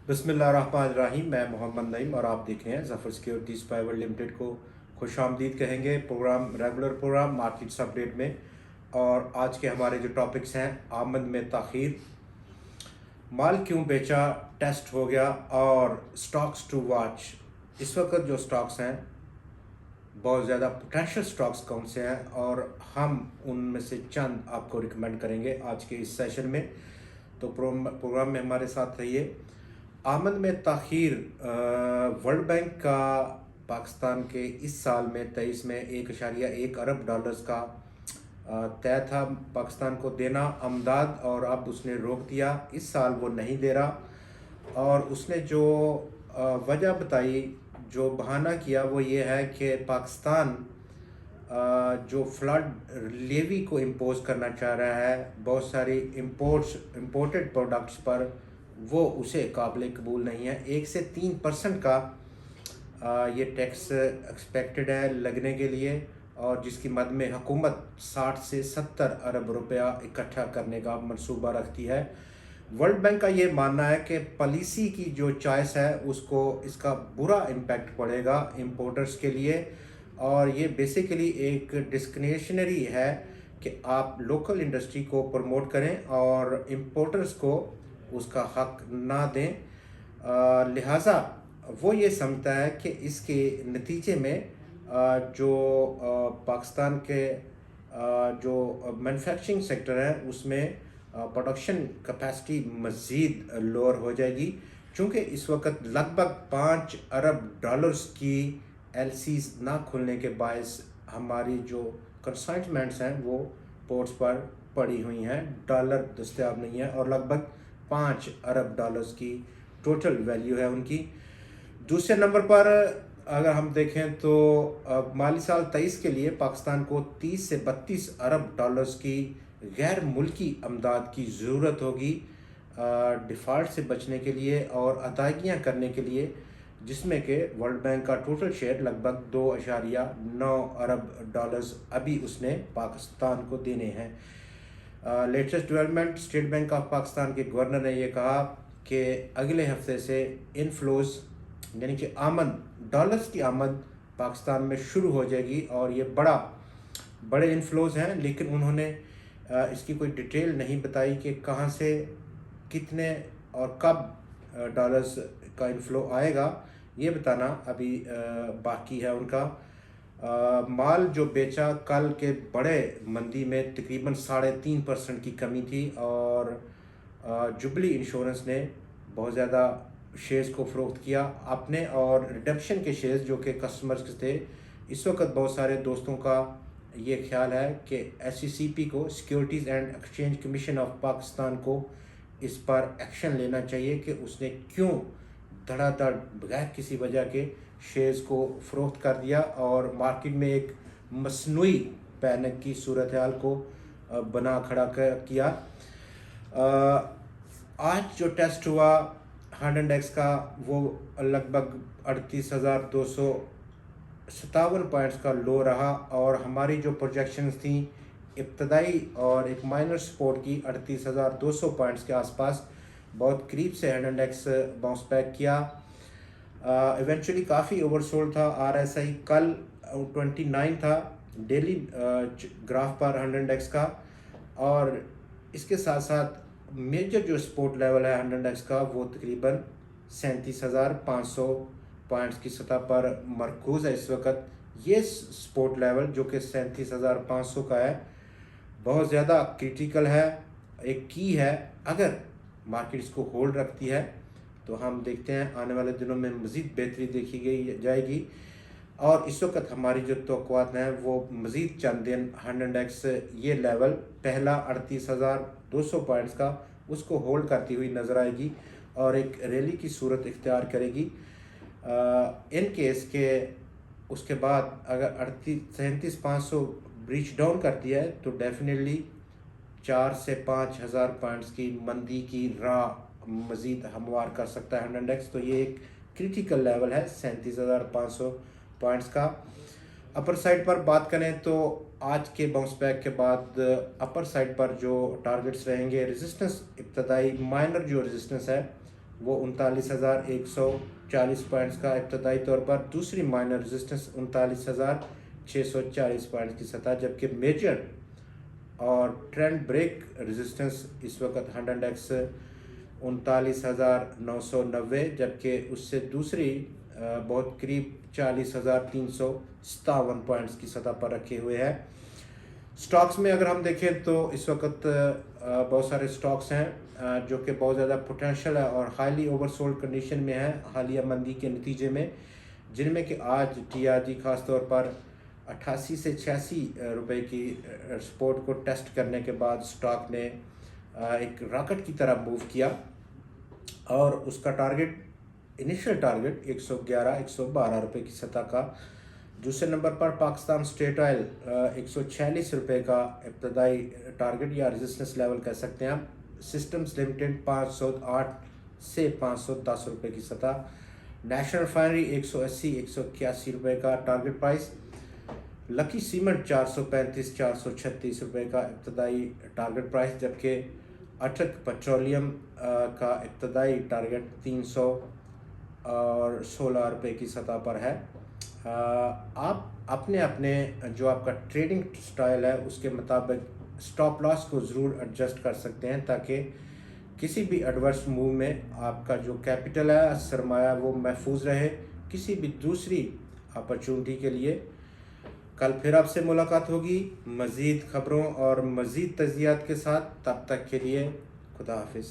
बिस्मिल्लाहिर्रहमानिर्रहीम। मैं मोहम्मद नईम और आप देख रहे हैं ज़फ़र सिक्योरिटीज़ प्राइवेट लिमिटेड को खुश आमदीद कहेंगे रेगुलर प्रोग्राम मार्केट्स अपडेट में। और आज के हमारे जो टॉपिक्स हैं, आमद में ताख़ीर, माल क्यों बेचा, टेस्ट हो गया, और स्टॉक्स टू वॉच। इस वक्त जो स्टॉक्स हैं, बहुत ज़्यादा पोटेंशियल स्टॉक्स कौन से हैं और हम उनमें से चंद आपको रिकमेंड करेंगे आज के इस सेशन में। तो प्रोग्राम में हमारे साथ रहिए। आमद में ताख़ीर, वर्ल्ड बैंक का पाकिस्तान के इस साल में 23 में 1.1 अरब डॉलर्स का तय था पाकिस्तान को देना अमदाद, और अब उसने रोक दिया। इस साल वो नहीं दे रहा, और उसने जो वजह बताई, जो बहाना किया, वो ये है कि पाकिस्तान जो फ्लड लेवी को इम्पोज करना चाह रहा है बहुत सारी इम्पोर्टेड प्रोडक्ट्स पर, वो उसे काबिल कबूल नहीं है। 1 से 3% का ये टैक्स एक्सपेक्टेड है लगने के लिए, और जिसकी मद में हुकूमत 60 से 70 अरब रुपया इकट्ठा करने का मंसूबा रखती है। वर्ल्ड बैंक का ये मानना है कि पॉलिसी की जो चॉइस है उसको इसका बुरा इम्पैक्ट पड़ेगा इंपोर्टर्स के लिए, और ये बेसिकली एक डिस्क्रिमिनेशनरी है कि आप लोकल इंडस्ट्री को प्रमोट करें और इंपोर्टर्स को उसका हक ना दें। लिहाजा वो ये समझता है कि इसके नतीजे में जो पाकिस्तान के जो मैन्युफैक्चरिंग सेक्टर है उसमें प्रोडक्शन कैपेसिटी मज़ीद लोअर हो जाएगी, चूँकि इस वक्त लगभग 5 अरब डॉलर्स की एलसीज ना खुलने के बायस हमारी जो कंसाइनमेंट्स हैं वो पोर्ट्स पर पड़ी हुई हैं, डॉलर दस्तयाब नहीं है, और लगभग 5 अरब डॉलर्स की टोटल वैल्यू है उनकी। दूसरे नंबर पर अगर हम देखें तो माली साल 23 के लिए पाकिस्तान को 30 से 32 अरब डॉलर्स की गैर मुल्की अमदाद की ज़रूरत होगी डिफ़ॉल्ट से बचने के लिए और अदायगियाँ करने के लिए, जिसमें कि वर्ल्ड बैंक का टोटल शेयर लगभग 2.9 अरब डॉलर्स अभी उसने पाकिस्तान को देने हैं। Latest development, state bank of Pakistan के गवर्नर ने यह कहा कि अगले हफ्ते से इनफ्लोज यानी कि आमद, डॉलर्स की आमद पाकिस्तान में शुरू हो जाएगी, और ये बड़े इनफ्लोज हैं, लेकिन उन्होंने इसकी कोई डिटेल नहीं बताई कि कहाँ से कितने और कब डॉलर्स का इनफ्लो आएगा। ये बताना अभी बाकी है उनका। माल जो बेचा, कल के बड़े मंदी में तकरीबन 3.5% की कमी थी, और जुबली इंश्योरेंस ने बहुत ज़्यादा शेयर्स को फ़रोख्त किया अपने, और रिडम्पशन के शेयर्स जो कि कस्टमर्स के थे। इस वक्त बहुत सारे दोस्तों का ये ख्याल है कि SECP को, securities and exchange commission of Pakistan को इस पर एक्शन लेना चाहिए कि उसने क्यों धड़ाधड़ बगैर किसी वजह के शेयर्स को फ़रोख्त कर दिया और मार्केट में एक मसनूई पैनिक की सूरत हाल को बना खड़ा किया। आज जो टेस्ट हुआ हंड इंडेक्स का, वो लगभग 38,257 पॉइंट्स का लो रहा, और हमारी जो प्रोजेक्शंस थी इब्तदाई और एक माइनर सपोर्ट की 38,200 पॉइंट्स के आसपास, बहुत करीब से हंड इंडेक्स बाउंस बैक किया। इवेंचुअली काफ़ी ओवरसोल्ड था। RSI कल 29 था डेली ग्राफ पर हंड इंडेक्स का, और इसके साथ साथ मेजर जो सपोर्ट लेवल है हंड इंडेक्स का वो तकरीबन 37,500 पॉइंट्स की सतह पर मरकूज़ है इस वक्त। ये सपोर्ट लेवल जो कि 37,500 का है बहुत ज़्यादा क्रिटिकल है, एक की है। अगर मार्केट इसको होल्ड रखती है तो हम देखते हैं आने वाले दिनों में मज़ीद बेहतरी देखी जाएगी, और इस वक्त हमारी जो तवक्कुआत हैं वो मज़ीद चंद दिन हंड इंडेक्स ये लेवल पहला 38,200 पॉइंट्स का उसको होल्ड करती हुई नज़र आएगी और एक रैली की सूरत इख्तियार करेगी। इन केस के उसके बाद अगर 37,500 ब्रीच डाउन करती है तो डेफिनेटली 4 से 5,000 पॉइंट्स की मंदी की राह मज़ीद हमवार कर सकता है हंड इंडेक्स। तो ये एक क्रिटिकल लेवल है 37,500 पॉइंट्स का। अपर साइड पर बात करें तो आज के बाउंस बैक के बाद अपर साइड पर जो टारगेट्स रहेंगे, रेजिस्टेंस इब्तदाई माइनर जो रेजिस्टेंस है वो 39,140 पॉइंट्स का इब्तदाई तौर पर, दूसरी माइनर रेजिस्टेंस 39,640 पॉइंट्स की सतह, जबकि मेजर और ट्रेंड ब्रेक रेजिस्टेंस इस वक्त 100x 39,990, जबकि उससे दूसरी बहुत करीब 40,357 पॉइंट्स की सतह पर रखे हुए हैं। स्टॉक्स में अगर हम देखें तो इस वक्त बहुत सारे स्टॉक्स हैं जो कि बहुत ज़्यादा पोटेंशियल है और हाईली ओवरसोल्ड कंडीशन में है हालिया मंदी के नतीजे में, जिनमें कि आज TRG खास तौर पर 88 से 86 रुपए की सपोर्ट को टेस्ट करने के बाद स्टॉक ने एक रॉकेट की तरह मूव किया और उसका टारगेट, इनिशियल टारगेट 111-112 रुपए की सतह का। दूसरे नंबर पर पाकिस्तान स्टेट ऑयल 146 रुपये का इब्तदाई टारगेट या रेजिस्टेंस लेवल कह सकते हैं आप। सिस्टम्स लिमिटेड 508 से 510 रुपये की सतह। नेशनल रिफाइनरी 180-181 रुपये का टारगेट प्राइस। लकी सीमेंट 435-436 रुपये का इब्तदाई टारगेट प्राइस, जबकि अटक पेट्रोलियम का इब्तदाई टारगेट 316 रुपये की सतह पर है। आप अपने अपने जो आपका ट्रेडिंग स्टाइल है उसके मुताबिक स्टॉप लॉस को ज़रूर एडजस्ट कर सकते हैं, ताकि किसी भी एडवर्स मूव में आपका जो कैपिटल है, सरमाया, वो महफूज रहे किसी भी दूसरी अपॉर्चुनिटी के लिए। कल फिर आपसे मुलाकात होगी मज़ीद ख़बरों और मज़ीद तज़ियात के साथ। तब तक के लिए खुदा हाफिज़।